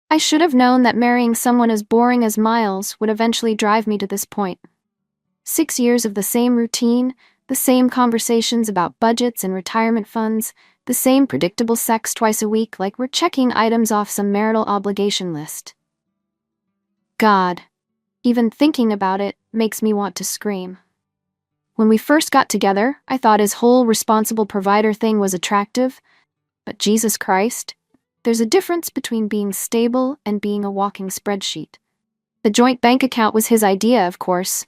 I should have known that marrying someone as boring as Miles would eventually drive me to this point. 6 years of the same routine, the same conversations about budgets and retirement funds, the same predictable sex twice a week like we're checking items off some marital obligation list. God, even thinking about it makes me want to scream. When we first got together, I thought his whole responsible provider thing was attractive, but Jesus Christ, there's a difference between being stable and being a walking spreadsheet. The joint bank account was his idea, of course.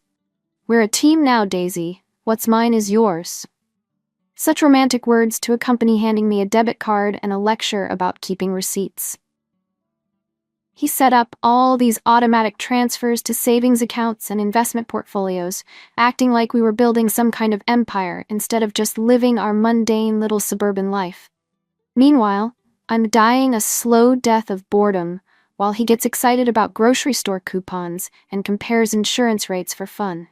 We're a team now, Daisy. What's mine is yours. Such romantic words to a company handing me a debit card and a lecture about keeping receipts. He set up all these automatic transfers to savings accounts and investment portfolios, acting like we were building some kind of empire instead of just living our mundane little suburban life. Meanwhile, I'm dying a slow death of boredom while he gets excited about grocery store coupons and compares insurance rates for fun.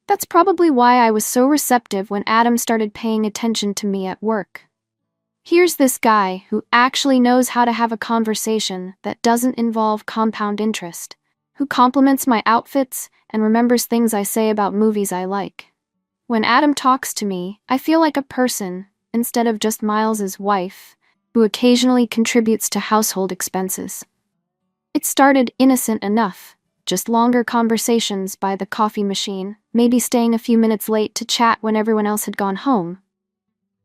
That's probably why I was so receptive when Adam started paying attention to me at work. Here's this guy who actually knows how to have a conversation that doesn't involve compound interest, who compliments my outfits and remembers things I say about movies I like. When Adam talks to me, I feel like a person instead of just Miles's wife, who occasionally contributes to household expenses. It started innocent enough, just longer conversations by the coffee machine, maybe staying a few minutes late to chat when everyone else had gone home.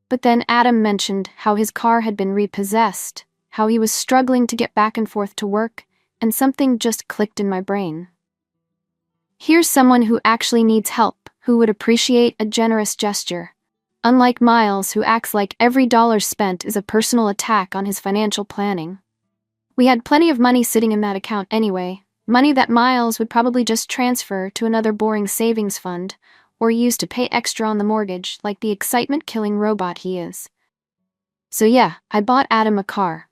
But then Adam mentioned how his car had been repossessed, how he was struggling to get back and forth to work, and something just clicked in my brain. Here's someone who actually needs help, who would appreciate a generous gesture. Unlike Miles, who acts like every dollar spent is a personal attack on his financial planning. We had plenty of money sitting in that account anyway, money that Miles would probably just transfer to another boring savings fund, or use to pay extra on the mortgage like the excitement-killing robot he is. So yeah, I bought Adam a car.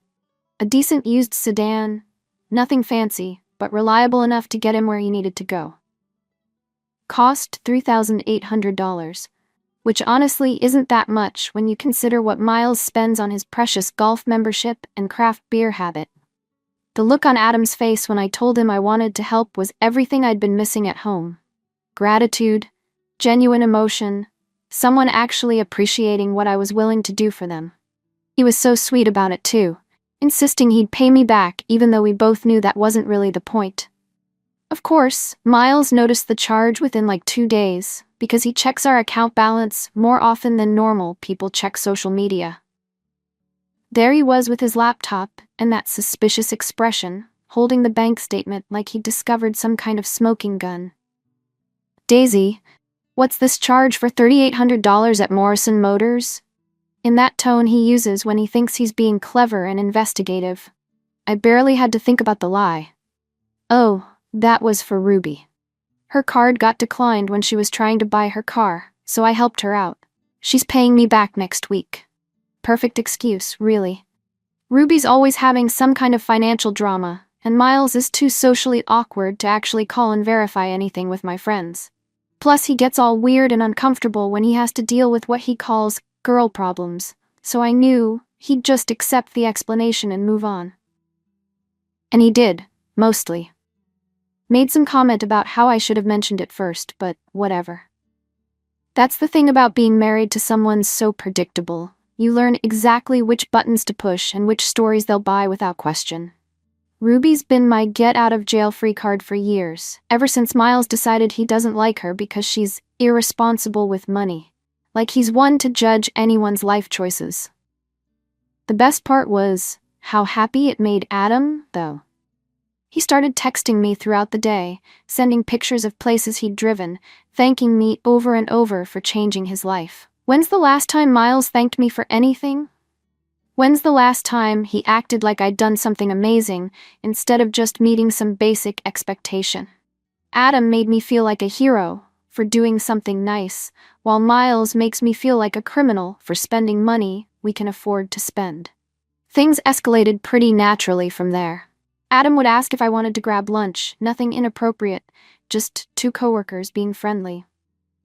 A decent used sedan, nothing fancy, but reliable enough to get him where he needed to go. Cost $3,800, which honestly isn't that much when you consider what Miles spends on his precious golf membership and craft beer habit. The look on Adam's face when I told him I wanted to help was everything I'd been missing at home. Gratitude, genuine emotion, someone actually appreciating what I was willing to do for them. He was so sweet about it too, insisting he'd pay me back even though we both knew that wasn't really the point. Of course, Miles noticed the charge within like 2 days, because he checks our account balance more often than normal people check social media. There he was with his laptop and that suspicious expression, holding the bank statement like he'd discovered some kind of smoking gun. Daisy, what's this charge for $3,800 at Morrison Motors? In that tone he uses when he thinks he's being clever and investigative. I barely had to think about the lie. Oh, that was for Ruby. Her card got declined when she was trying to buy her car, so I helped her out. She's paying me back next week. Perfect excuse, really. Ruby's always having some kind of financial drama, and Miles is too socially awkward to actually call and verify anything with my friends. Plus, he gets all weird and uncomfortable when he has to deal with what he calls girl problems, so I knew he'd just accept the explanation and move on. And he did, mostly. Made some comment about how I should have mentioned it first, but whatever. That's the thing about being married to someone so predictable. You learn exactly which buttons to push and which stories they'll buy without question. Ruby's been my get-out-of-jail-free card for years, ever since Miles decided he doesn't like her because she's irresponsible with money. Like he's one to judge anyone's life choices. The best part was how happy it made Adam, though. He started texting me throughout the day, sending pictures of places he'd driven, thanking me over and over for changing his life. When's the last time Miles thanked me for anything? When's the last time he acted like I'd done something amazing instead of just meeting some basic expectation? Adam made me feel like a hero for doing something nice, while Miles makes me feel like a criminal for spending money we can afford to spend. Things escalated pretty naturally from there. Adam would ask if I wanted to grab lunch, nothing inappropriate, just two coworkers being friendly.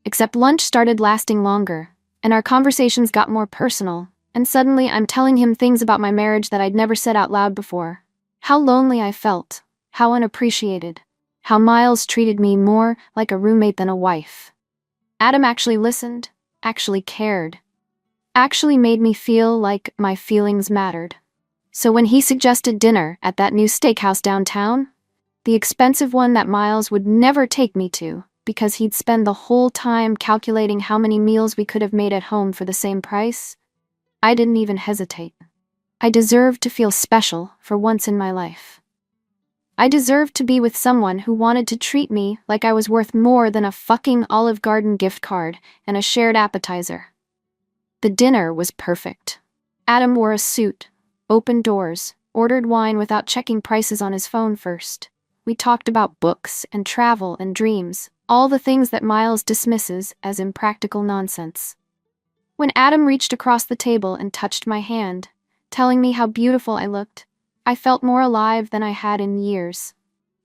Except lunch started lasting longer, and our conversations got more personal, and suddenly I'm telling him things about my marriage that I'd never said out loud before. How lonely I felt, how unappreciated, how Miles treated me more like a roommate than a wife. Adam actually listened, actually cared, actually made me feel like my feelings mattered. So when he suggested dinner at that new steakhouse downtown, the expensive one that Miles would never take me to, because he'd spend the whole time calculating how many meals we could have made at home for the same price, I didn't even hesitate. I deserved to feel special for once in my life. I deserved to be with someone who wanted to treat me like I was worth more than a fucking Olive Garden gift card and a shared appetizer. The dinner was perfect. Adam wore a suit, opened doors, ordered wine without checking prices on his phone first. We talked about books and travel and dreams, all the things that Miles dismisses as impractical nonsense. When Adam reached across the table and touched my hand, telling me how beautiful I looked, I felt more alive than I had in years.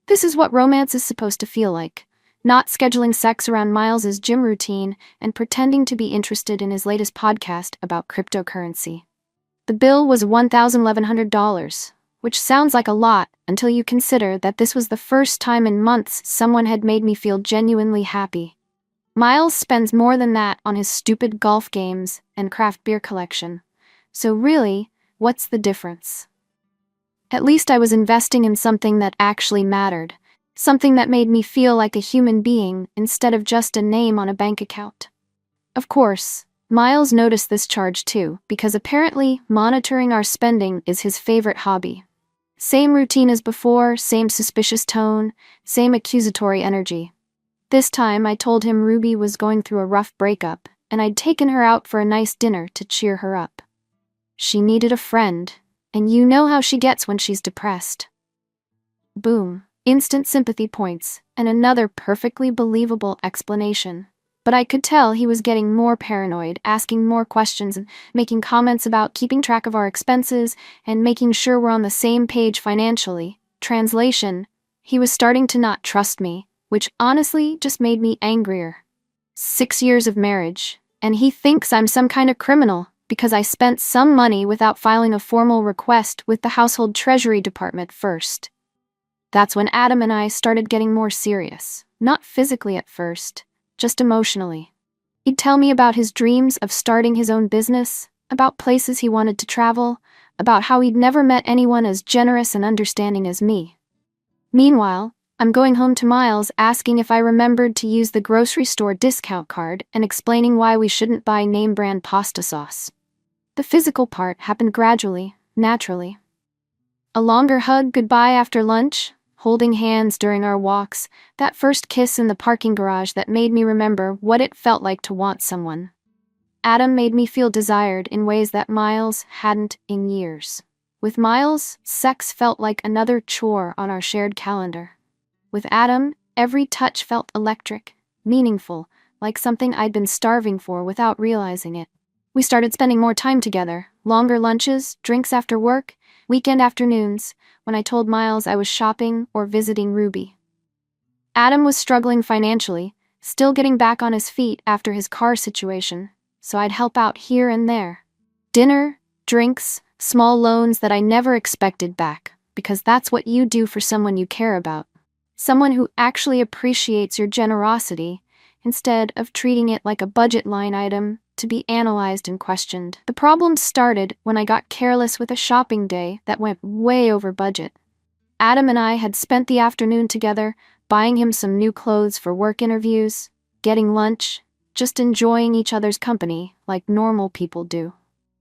This is what romance is supposed to feel like, not scheduling sex around Miles's gym routine and pretending to be interested in his latest podcast about cryptocurrency. The bill was $1,100, which sounds like a lot until you consider that this was the first time in months someone had made me feel genuinely happy. Miles spends more than that on his stupid golf games and craft beer collection. So really, what's the difference? At least I was investing in something that actually mattered, something that made me feel like a human being instead of just a name on a bank account. Of course, Miles noticed this charge too, because apparently monitoring our spending is his favorite hobby. Same routine as before, same suspicious tone, same accusatory energy. This time I told him Ruby was going through a rough breakup, and I'd taken her out for a nice dinner to cheer her up. She needed a friend, and you know how she gets when she's depressed. Boom, instant sympathy points, and another perfectly believable explanation. But I could tell he was getting more paranoid, asking more questions and making comments about keeping track of our expenses and making sure we're on the same page financially. Translation, he was starting to not trust me, which honestly just made me angrier. 6 years of marriage, and he thinks I'm some kind of criminal because I spent some money without filing a formal request with the household treasury department first. That's when Adam and I started getting more serious, not physically at first, just emotionally. He'd tell me about his dreams of starting his own business, about places he wanted to travel, about how he'd never met anyone as generous and understanding as me. Meanwhile, I'm going home to Miles asking if I remembered to use the grocery store discount card and explaining why we shouldn't buy name-brand pasta sauce. The physical part happened gradually, naturally. A longer hug goodbye after lunch, holding hands during our walks, that first kiss in the parking garage that made me remember what it felt like to want someone. Adam made me feel desired in ways that Miles hadn't in years. With Miles, sex felt like another chore on our shared calendar. With Adam, every touch felt electric, meaningful, like something I'd been starving for without realizing it. We started spending more time together, longer lunches, drinks after work, weekend afternoons, when I told Miles I was shopping or visiting Ruby. Adam was struggling financially, still getting back on his feet after his car situation, so I'd help out here and there. Dinner, drinks, small loans that I never expected back, because that's what you do for someone you care about. Someone who actually appreciates your generosity, instead of treating it like a budget line item to be analyzed and questioned. The problem started when I got careless with a shopping day that went way over budget. Adam and I had spent the afternoon together, buying him some new clothes for work interviews, getting lunch, just enjoying each other's company like normal people do.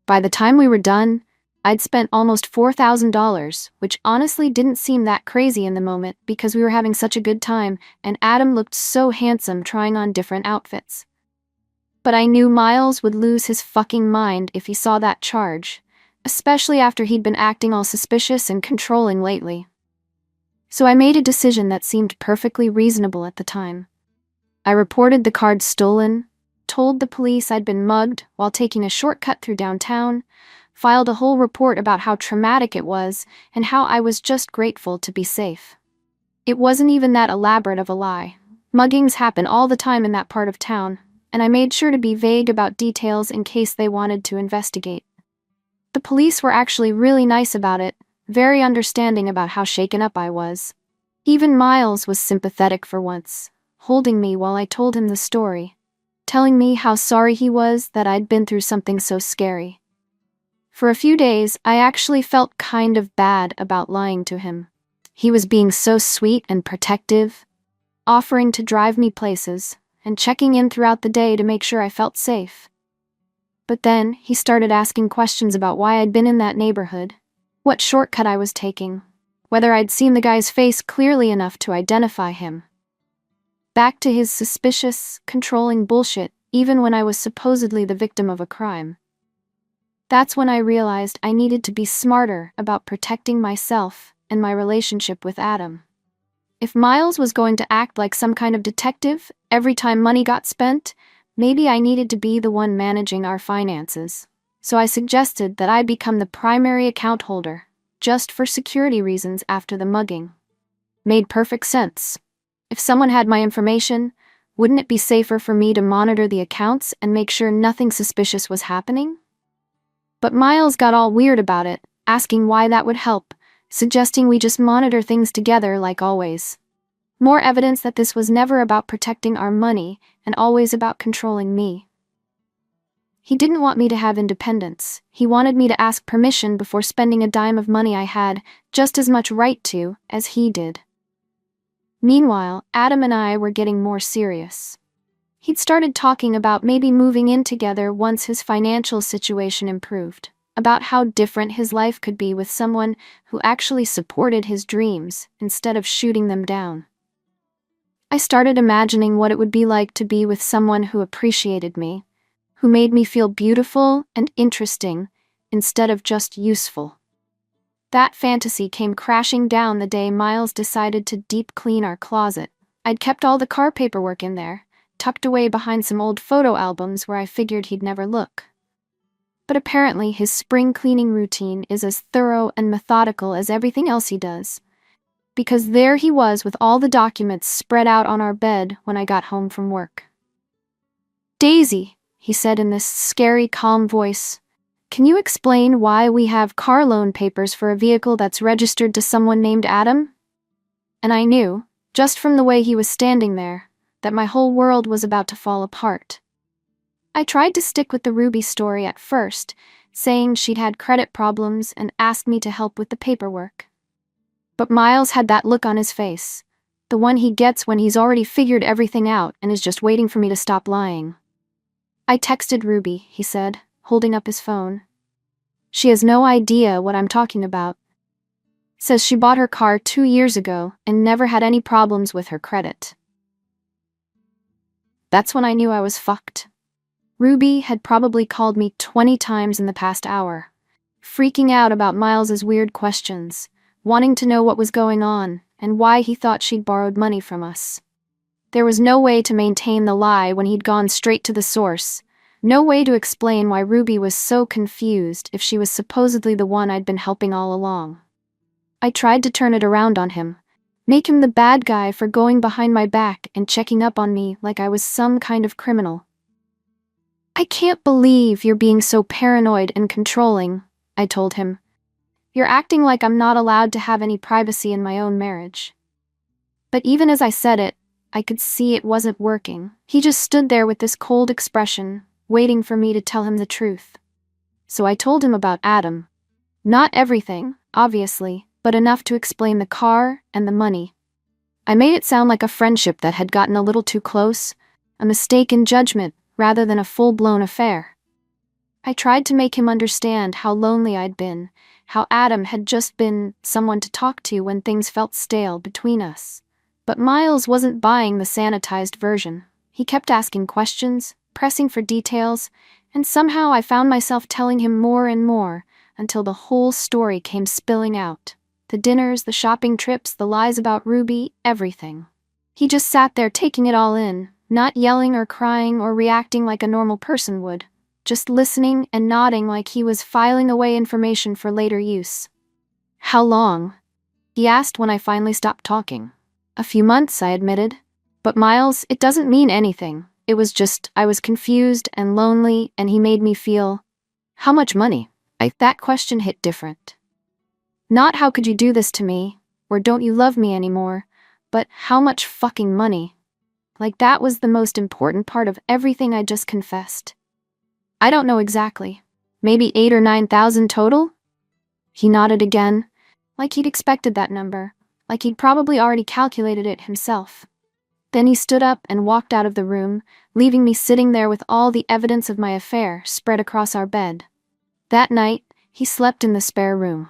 By the time we were done, I'd spent almost $4,000, which honestly didn't seem that crazy in the moment because we were having such a good time and Adam looked so handsome trying on different outfits. But I knew Miles would lose his fucking mind if he saw that charge, especially after he'd been acting all suspicious and controlling lately. So I made a decision that seemed perfectly reasonable at the time. I reported the card stolen, told the police I'd been mugged while taking a shortcut through downtown, filed a whole report about how traumatic it was and how I was just grateful to be safe. It wasn't even that elaborate of a lie. Muggings happen all the time in that part of town, and I made sure to be vague about details in case they wanted to investigate. The police were actually really nice about it, very understanding about how shaken up I was. Even Miles was sympathetic for once, holding me while I told him the story, telling me how sorry he was that I'd been through something so scary. For a few days, I actually felt kind of bad about lying to him. He was being so sweet and protective, offering to drive me places, and checking in throughout the day to make sure I felt safe. But then, he started asking questions about why I'd been in that neighborhood, what shortcut I was taking, whether I'd seen the guy's face clearly enough to identify him. Back to his suspicious, controlling bullshit, even when I was supposedly the victim of a crime. That's when I realized I needed to be smarter about protecting myself and my relationship with Adam. If Miles was going to act like some kind of detective every time money got spent, maybe I needed to be the one managing our finances. So I suggested that I become the primary account holder, just for security reasons after the mugging. Made perfect sense. If someone had my information, wouldn't it be safer for me to monitor the accounts and make sure nothing suspicious was happening? But Miles got all weird about it, asking why that would help, suggesting we just monitor things together like always. More evidence that this was never about protecting our money and always about controlling me. He didn't want me to have independence. He wanted me to ask permission before spending a dime of money I had just as much right to as he did. Meanwhile, Adam and I were getting more serious. He'd started talking about maybe moving in together once his financial situation improved, about how different his life could be with someone who actually supported his dreams instead of shooting them down. I started imagining what it would be like to be with someone who appreciated me, who made me feel beautiful and interesting instead of just useful. That fantasy came crashing down the day Miles decided to deep clean our closet. I'd kept all the car paperwork in there, tucked away behind some old photo albums where I figured he'd never look. But apparently his spring cleaning routine is as thorough and methodical as everything else he does, because there he was with all the documents spread out on our bed when I got home from work. "Daisy," he said in this scary, calm voice, "can you explain why we have car loan papers for a vehicle that's registered to someone named Adam?" And I knew, just from the way he was standing there, that my whole world was about to fall apart. I tried to stick with the Ruby story at first, saying she'd had credit problems and asked me to help with the paperwork. But Miles had that look on his face, the one he gets when he's already figured everything out and is just waiting for me to stop lying. "I texted Ruby," he said, holding up his phone. "She has no idea what I'm talking about. Says she bought her car 2 years ago and never had any problems with her credit." That's when I knew I was fucked. Ruby had probably called me 20 times in the past hour, freaking out about Miles's weird questions, wanting to know what was going on and why he thought she'd borrowed money from us. There was no way to maintain the lie when he'd gone straight to the source, no way to explain why Ruby was so confused if she was supposedly the one I'd been helping all along. I tried to turn it around on him, make him the bad guy for going behind my back and checking up on me like I was some kind of criminal. "I can't believe you're being so paranoid and controlling," I told him. "You're acting like I'm not allowed to have any privacy in my own marriage." But even as I said it, I could see it wasn't working. He just stood there with this cold expression, waiting for me to tell him the truth. So I told him about Adam. Not everything, obviously, but enough to explain the car and the money. I made it sound like a friendship that had gotten a little too close, a mistake in judgment rather than a full-blown affair. I tried to make him understand how lonely I'd been, how Adam had just been someone to talk to when things felt stale between us. But Miles wasn't buying the sanitized version. He kept asking questions, pressing for details, and somehow I found myself telling him more and more until the whole story came spilling out. The dinners, the shopping trips, the lies about Ruby, everything. He just sat there taking it all in, not yelling or crying or reacting like a normal person would, just listening and nodding like he was filing away information for later use. "How long?" he asked when I finally stopped talking. "A few months," I admitted. "But Miles, it doesn't mean anything. It was just, I was confused and lonely and he made me feel..." "How much money?" That question hit different. Not "how could you do this to me," or "don't you love me anymore," but "how much fucking money?" Like that was the most important part of everything I just confessed. "I don't know exactly. Maybe 8 or 9,000 total?" He nodded again, like he'd expected that number, like he'd probably already calculated it himself. Then he stood up and walked out of the room, leaving me sitting there with all the evidence of my affair spread across our bed. That night, he slept in the spare room.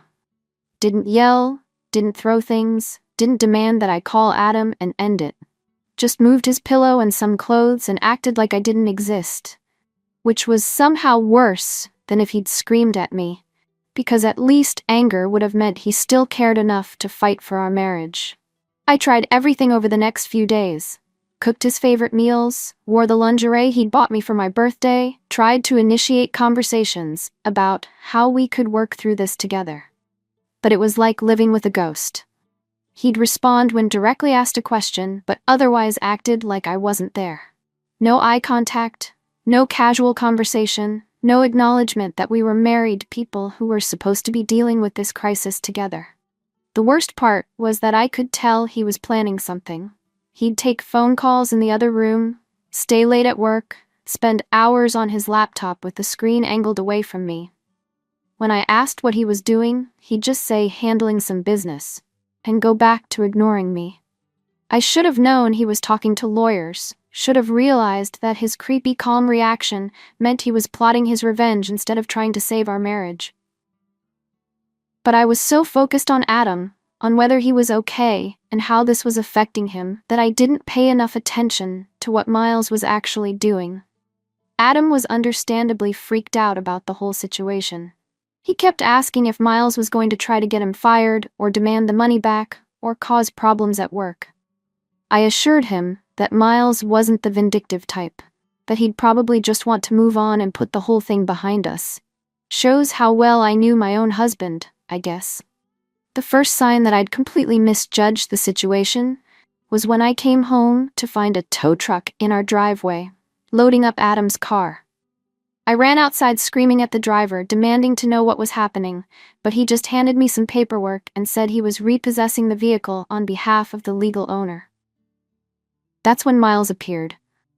Didn't yell, didn't throw things, didn't demand that I call Adam and end it. Just moved his pillow and some clothes and acted like I didn't exist. Which was somehow worse than if he'd screamed at me, because at least anger would have meant he still cared enough to fight for our marriage. I tried everything over the next few days. Cooked his favorite meals, wore the lingerie he'd bought me for my birthday, tried to initiate conversations about how we could work through this together. But it was like living with a ghost. He'd respond when directly asked a question, but otherwise acted like I wasn't there. No eye contact, no casual conversation, no acknowledgement that we were married people who were supposed to be dealing with this crisis together. The worst part was that I could tell he was planning something. He'd take phone calls in the other room, stay late at work, spend hours on his laptop with the screen angled away from me. When I asked what he was doing, he'd just say handling some business, and go back to ignoring me. I should have known he was talking to lawyers, should have realized that his creepy calm reaction meant he was plotting his revenge instead of trying to save our marriage. But I was so focused on Adam, on whether he was okay and how this was affecting him, that I didn't pay enough attention to what Miles was actually doing. Adam was understandably freaked out about the whole situation. He kept asking if Miles was going to try to get him fired or demand the money back or cause problems at work. I assured him that Miles wasn't the vindictive type, that he'd probably just want to move on and put the whole thing behind us. Shows how well I knew my own husband, I guess. The first sign that I'd completely misjudged the situation was when I came home to find a tow truck in our driveway, loading up Adam's car. I ran outside screaming at the driver, demanding to know what was happening, but he just handed me some paperwork and said he was repossessing the vehicle on behalf of the legal owner. That's when Miles appeared,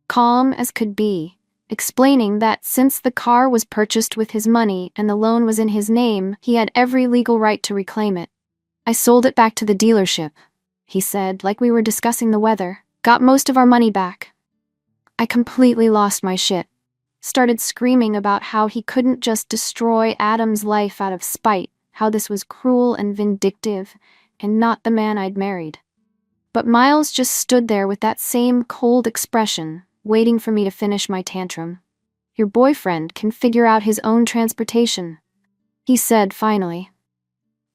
calm as could be, explaining that since the car was purchased with his money and the loan was in his name, he had every legal right to reclaim it. "I sold it back to the dealership," he said, like we were discussing the weather. "Got most of our money back." I completely lost my shit. Started screaming about how he couldn't just destroy Adam's life out of spite, how this was cruel and vindictive, and not the man I'd married. But Miles just stood there with that same cold expression, waiting for me to finish my tantrum. "Your boyfriend can figure out his own transportation," he said finally.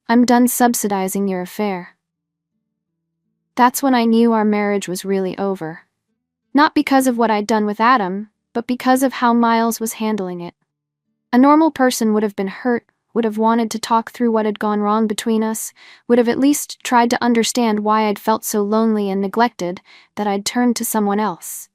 "I'm done subsidizing your affair." That's when I knew our marriage was really over. Not because of what I'd done with Adam, but because of how Miles was handling it. A normal person would have been hurt, would have wanted to talk through what had gone wrong between us, would have at least tried to understand why I'd felt so lonely and neglected that I'd turned to someone else.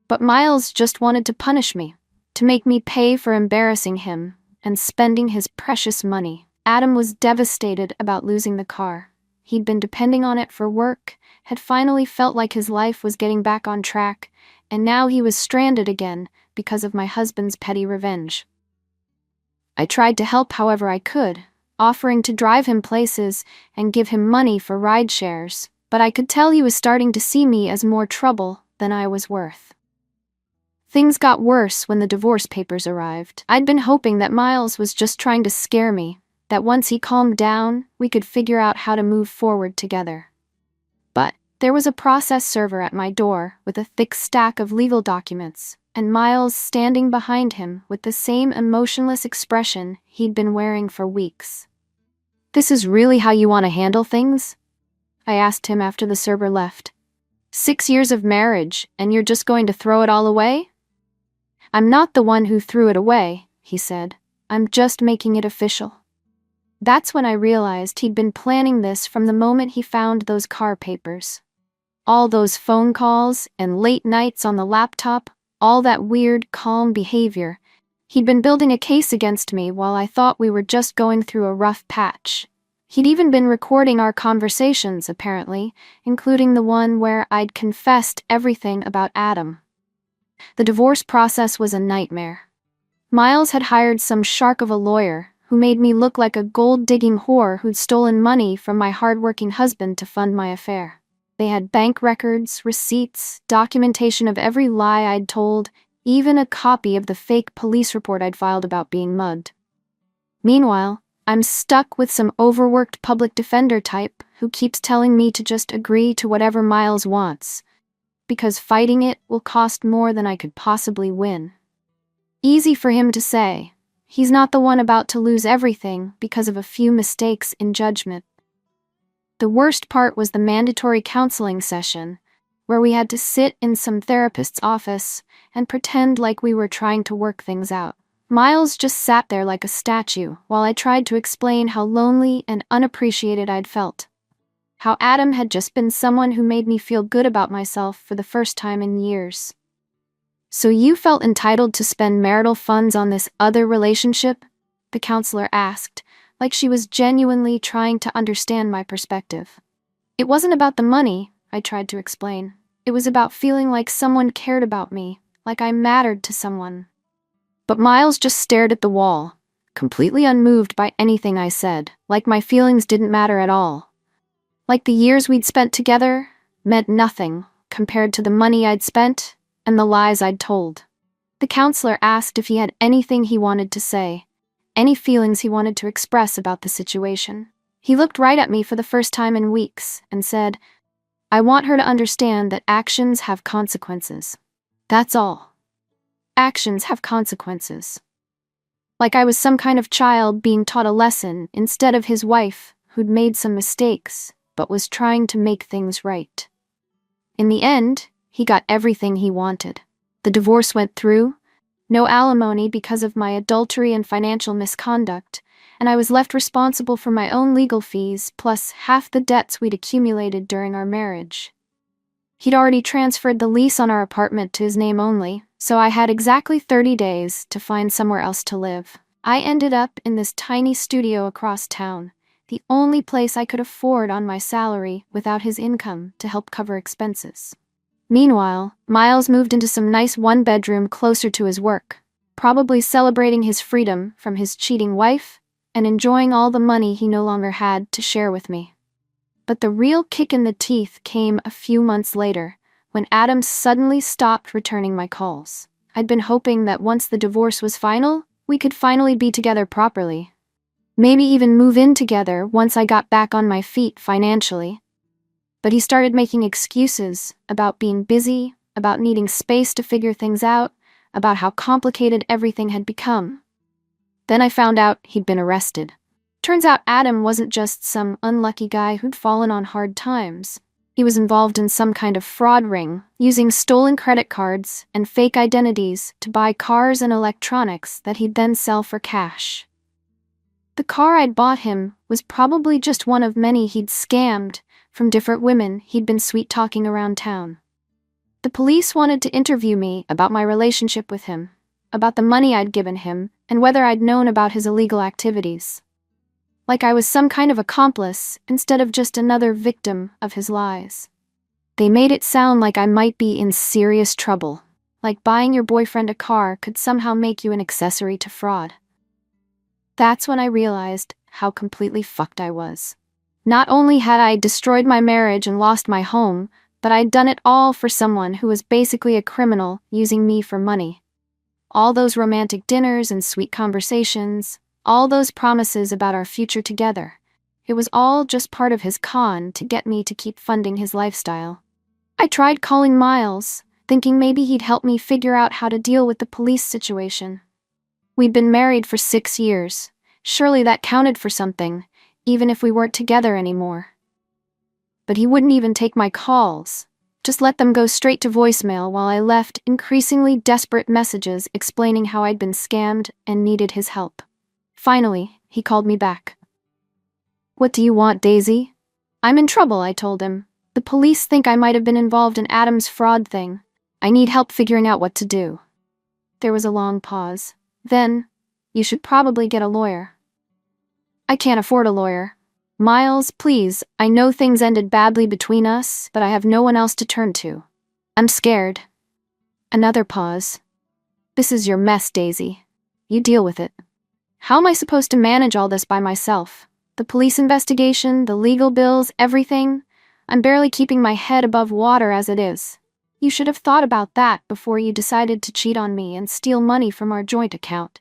But Miles just wanted to punish me, to make me pay for embarrassing him and spending his precious money. Adam was devastated about losing the car. He'd been depending on it for work, had finally felt like his life was getting back on track, and now he was stranded again because of my husband's petty revenge. I tried to help however I could, offering to drive him places and give him money for ride shares, but I could tell he was starting to see me as more trouble than I was worth. Things got worse when the divorce papers arrived. I'd been hoping that Miles was just trying to scare me, that once he calmed down, we could figure out how to move forward together. But there was a process server at my door with a thick stack of legal documents, and Miles standing behind him with the same emotionless expression he'd been wearing for weeks. "This is really how you want to handle things?" I asked him after the server left. 6 years of marriage, and you're just going to throw it all away?" "I'm not the one who threw it away," he said. "I'm just making it official." That's when I realized he'd been planning this from the moment he found those car papers. All those phone calls and late nights on the laptop, all that weird, calm behavior. He'd been building a case against me while I thought we were just going through a rough patch. He'd even been recording our conversations, apparently, including the one where I'd confessed everything about Adam. The divorce process was a nightmare. Miles had hired some shark of a lawyer who made me look like a gold-digging whore who'd stolen money from my hard-working husband to fund my affair. They had bank records, receipts, documentation of every lie I'd told, even a copy of the fake police report I'd filed about being mugged. Meanwhile, I'm stuck with some overworked public defender type who keeps telling me to just agree to whatever Miles wants, because fighting it will cost more than I could possibly win. Easy for him to say. He's not the one about to lose everything because of a few mistakes in judgment. The worst part was the mandatory counseling session, where we had to sit in some therapist's office and pretend like we were trying to work things out. Miles just sat there like a statue while I tried to explain how lonely and unappreciated I'd felt. How Adam had just been someone who made me feel good about myself for the first time in years. "So you felt entitled to spend marital funds on this other relationship?" the counselor asked, like she was genuinely trying to understand my perspective. "It wasn't about the money," I tried to explain. "It was about feeling like someone cared about me, like I mattered to someone." But Miles just stared at the wall, completely unmoved by anything I said, like my feelings didn't matter at all. Like the years we'd spent together meant nothing compared to the money I'd spent and the lies I'd told. The counselor asked if he had anything he wanted to say, any feelings he wanted to express about the situation. He looked right at me for the first time in weeks and said, "I want her to understand that actions have consequences. That's all. Actions have consequences." Like I was some kind of child being taught a lesson instead of his wife who'd made some mistakes but was trying to make things right. In the end, he got everything he wanted. The divorce went through, no alimony because of my adultery and financial misconduct, and I was left responsible for my own legal fees plus half the debts we'd accumulated during our marriage. He'd already transferred the lease on our apartment to his name only, so I had exactly 30 days to find somewhere else to live. I ended up in this tiny studio across town, the only place I could afford on my salary without his income to help cover expenses. Meanwhile, Miles moved into some nice one-bedroom closer to his work, probably celebrating his freedom from his cheating wife and enjoying all the money he no longer had to share with me. But the real kick in the teeth came a few months later, when Adam suddenly stopped returning my calls. I'd been hoping that once the divorce was final, we could finally be together properly. Maybe even move in together once I got back on my feet financially. But he started making excuses about being busy, about needing space to figure things out, about how complicated everything had become. Then I found out he'd been arrested. Turns out Adam wasn't just some unlucky guy who'd fallen on hard times. He was involved in some kind of fraud ring, using stolen credit cards and fake identities to buy cars and electronics that he'd then sell for cash. The car I'd bought him was probably just one of many he'd scammed from different women he'd been sweet-talking around town. The police wanted to interview me about my relationship with him, about the money I'd given him, and whether I'd known about his illegal activities. Like I was some kind of accomplice instead of just another victim of his lies. They made it sound like I might be in serious trouble, like buying your boyfriend a car could somehow make you an accessory to fraud. That's when I realized how completely fucked I was. Not only had I destroyed my marriage and lost my home, but I'd done it all for someone who was basically a criminal using me for money. All those romantic dinners and sweet conversations, all those promises about our future together. It was all just part of his con to get me to keep funding his lifestyle. I tried calling Miles, thinking maybe he'd help me figure out how to deal with the police situation. We'd been married for 6 years. Surely that counted for something, even if we weren't together anymore. But he wouldn't even take my calls, just let them go straight to voicemail while I left increasingly desperate messages explaining how I'd been scammed and needed his help. Finally, he called me back. "What do you want, Daisy?" "I'm in trouble," I told him. "The police think I might have been involved in Adam's fraud thing. I need help figuring out what to do." There was a long pause. Then, "You should probably get a lawyer." "I can't afford a lawyer." Miles, please, I know things ended badly between us, but I have no one else to turn to. I'm scared. Another pause. This is your mess, Daisy. You deal with it. How am I supposed to manage all this by myself? The police investigation, the legal bills, everything? I'm barely keeping my head above water as it is. You should have thought about that before you decided to cheat on me and steal money from our joint account.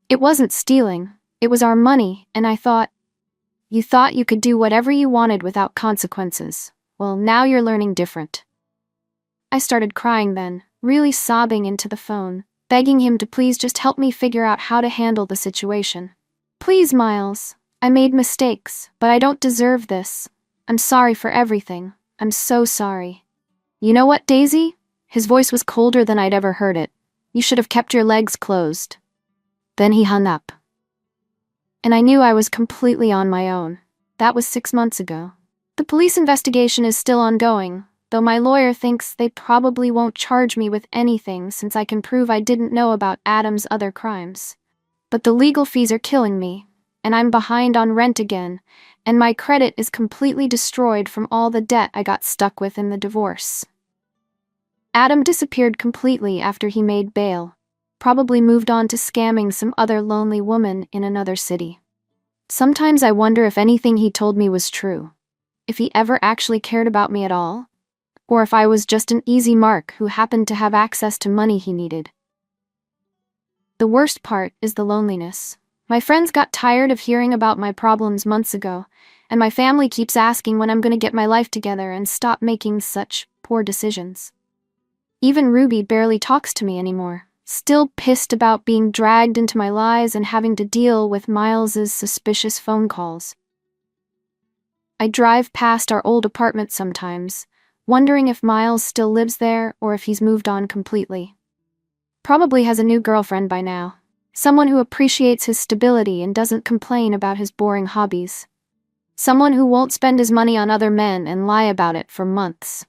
It wasn't stealing, it was our money, and you thought you could do whatever you wanted without consequences. Well, now you're learning different. I started crying then, really sobbing into the phone, begging him to please just help me figure out how to handle the situation. Please, Miles. I made mistakes, but I don't deserve this. I'm sorry for everything. I'm so sorry. You know what, Daisy? His voice was colder than I'd ever heard it. You should have kept your legs closed. Then he hung up. And I knew I was completely on my own. That was 6 months ago. The police investigation is still ongoing, though my lawyer thinks they probably won't charge me with anything since I can prove I didn't know about Adam's other crimes. But the legal fees are killing me, and I'm behind on rent again, and my credit is completely destroyed from all the debt I got stuck with in the divorce. Adam disappeared completely after he made bail. Probably moved on to scamming some other lonely woman in another city. Sometimes I wonder if anything he told me was true. If he ever actually cared about me at all. Or if I was just an easy mark who happened to have access to money he needed. The worst part is the loneliness. My friends got tired of hearing about my problems months ago, and my family keeps asking when I'm going to get my life together and stop making such poor decisions. Even Ruby barely talks to me anymore. Still pissed about being dragged into my lies and having to deal with Miles's suspicious phone calls. I drive past our old apartment sometimes, wondering if Miles still lives there or if he's moved on completely. Probably has a new girlfriend by now. Someone who appreciates his stability and doesn't complain about his boring hobbies. Someone who won't spend his money on other men and lie about it for months.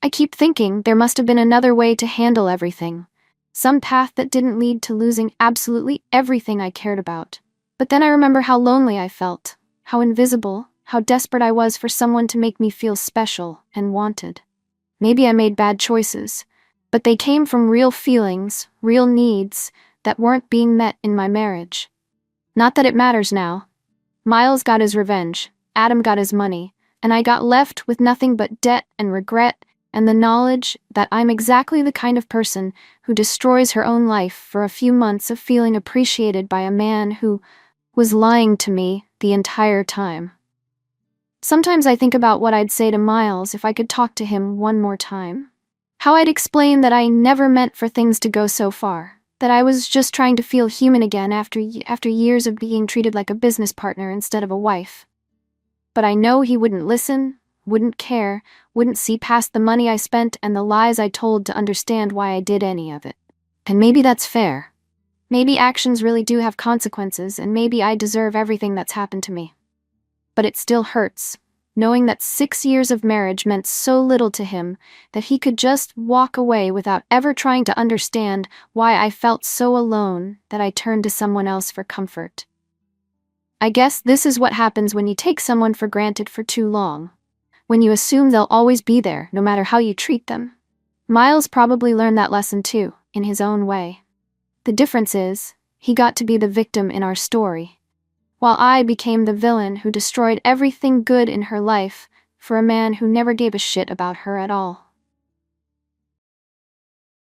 I keep thinking there must have been another way to handle everything. Some path that didn't lead to losing absolutely everything I cared about. But then I remember how lonely I felt, how invisible, how desperate I was for someone to make me feel special and wanted. Maybe I made bad choices, but they came from real feelings, real needs, that weren't being met in my marriage. Not that it matters now. Miles got his revenge, Adam got his money, and I got left with nothing but debt and regret and the knowledge that I'm exactly the kind of person who destroys her own life for a few months of feeling appreciated by a man who was lying to me the entire time. Sometimes I think about what I'd say to Miles if I could talk to him one more time. How I'd explain that I never meant for things to go so far, that I was just trying to feel human again after years of being treated like a business partner instead of a wife. But I know he wouldn't listen, wouldn't care, wouldn't see past the money I spent and the lies I told to understand why I did any of it. And maybe that's fair. Maybe actions really do have consequences, and maybe I deserve everything that's happened to me. But it still hurts, knowing that 6 years of marriage meant so little to him that he could just walk away without ever trying to understand why I felt so alone that I turned to someone else for comfort. I guess this is what happens when you take someone for granted for too long. When you assume they'll always be there, no matter how you treat them. Miles probably learned that lesson too, in his own way. The difference is, he got to be the victim in our story, while I became the villain who destroyed everything good in her life for a man who never gave a shit about her at all.